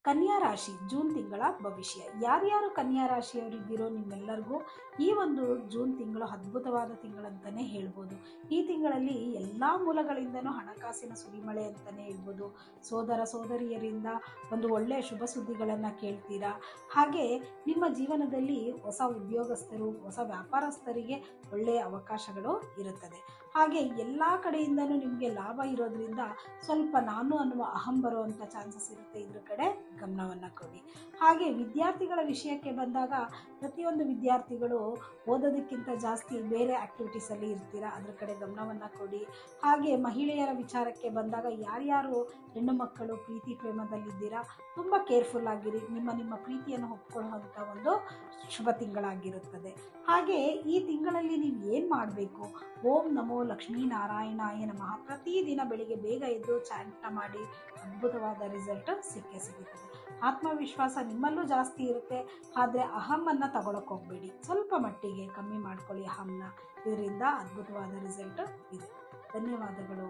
ಕನ್ಯಾ ರಾಶಿ ಜೂನ್ ತಿಂಗಳ ಭವಿಷ್ಯ. ಯಾರ್ಯಾರು ಕನ್ಯಾ ರಾಶಿಯವರಿದ್ದೀರೋ ನಿಮ್ಮೆಲ್ಲರಿಗೂ ಈ ಒಂದು ಜೂನ್ ತಿಂಗಳು ಅದ್ಭುತವಾದ ತಿಂಗಳಂತಲೇ ಹೇಳ್ಬೋದು. ಈ ತಿಂಗಳಲ್ಲಿ ಎಲ್ಲ ಮೂಲಗಳಿಂದನೂ ಹಣಕಾಸಿನ ಸುರಿಮಳೆ ಅಂತಲೇ ಹೇಳ್ಬೋದು. ಸೋದರ ಸೋದರಿಯರಿಂದ ಒಂದು ಒಳ್ಳೆಯ ಶುಭ ಸುದ್ದಿಗಳನ್ನು ಕೇಳ್ತೀರಾ. ಹಾಗೆ ನಿಮ್ಮ ಜೀವನದಲ್ಲಿ ಹೊಸ ಉದ್ಯೋಗಸ್ಥರು, ಹೊಸ ವ್ಯಾಪಾರಸ್ಥರಿಗೆ ಒಳ್ಳೆಯ ಅವಕಾಶಗಳು ಇರುತ್ತದೆ. ಹಾಗೆ ಎಲ್ಲ ಕಡೆಯಿಂದನೂ ನಿಮಗೆ ಲಾಭ ಇರೋದ್ರಿಂದ ಸ್ವಲ್ಪ ನಾನು ಅನ್ನುವ ಅಹಂ ಬರುವಂಥ ಚಾನ್ಸಸ್ ಇರುತ್ತೆ. ಇದ್ರ ಕಡೆ ಗಮನವನ್ನು ಕೊಡಿ. ಹಾಗೆ ವಿದ್ಯಾರ್ಥಿಗಳ ವಿಷಯಕ್ಕೆ ಬಂದಾಗ ಪ್ರತಿಯೊಂದು ವಿದ್ಯಾರ್ಥಿಗಳು ಓದೋದಕ್ಕಿಂತ ಜಾಸ್ತಿ ಬೇರೆ ಆ್ಯಕ್ಟಿವಿಟೀಸಲ್ಲಿ ಇರ್ತೀರಾ, ಅದ್ರ ಕಡೆ ಗಮನವನ್ನು ಕೊಡಿ. ಹಾಗೆ ಮಹಿಳೆಯರ ವಿಚಾರಕ್ಕೆ ಬಂದಾಗ ಯಾರ್ಯಾರು ಹೆಣ್ಣು ಮಕ್ಕಳು ಪ್ರೀತಿ ಪ್ರೇಮದಲ್ಲಿದ್ದೀರಾ ತುಂಬ ಕೇರ್ಫುಲ್ ಆಗಿರಿ. ನಿಮ್ಮ ಪ್ರೀತಿಯನ್ನು ಒಪ್ಕೊಳ್ಳುವಂಥ ಒಂದು ಶುಭ ತಿಂಗಳಾಗಿರುತ್ತದೆ. ಹಾಗೆ ಈ ತಿಂಗಳಲ್ಲಿ ನೀವು ಏನು ಮಾಡಬೇಕು, ಓಂ ನಮೋ ಲಕ್ಷ್ಮೀನಾರಾಯಣಾಯ ನಮಃ ಪ್ರತಿದಿನ ಬೆಳಿಗ್ಗೆ ಬೇಗ ಎದ್ದು ಚಾಂಟ ಮಾಡಿ ಅದ್ಭುತವಾದ ರಿಸಲ್ಟ್ ಸಿಗುತ್ತದೆ. ಆತ್ಮವಿಶ್ವಾಸ ನಿಮ್ಮಲ್ಲೂ ಜಾಸ್ತಿ ಇರುತ್ತೆ. ಆದರೆ ಅಹಮ್ಮನ್ನು ತಗೊಳಕ್ಕೆ ಹೋಗಬೇಡಿ, ಸ್ವಲ್ಪ ಮಟ್ಟಿಗೆ ಕಮ್ಮಿ ಮಾಡ್ಕೊಳ್ಳಿ ಅಹಂನ. ಇದರಿಂದ ಅದ್ಭುತವಾದ ರಿಸಲ್ಟ್ ಇದೆ. ಧನ್ಯವಾದಗಳು.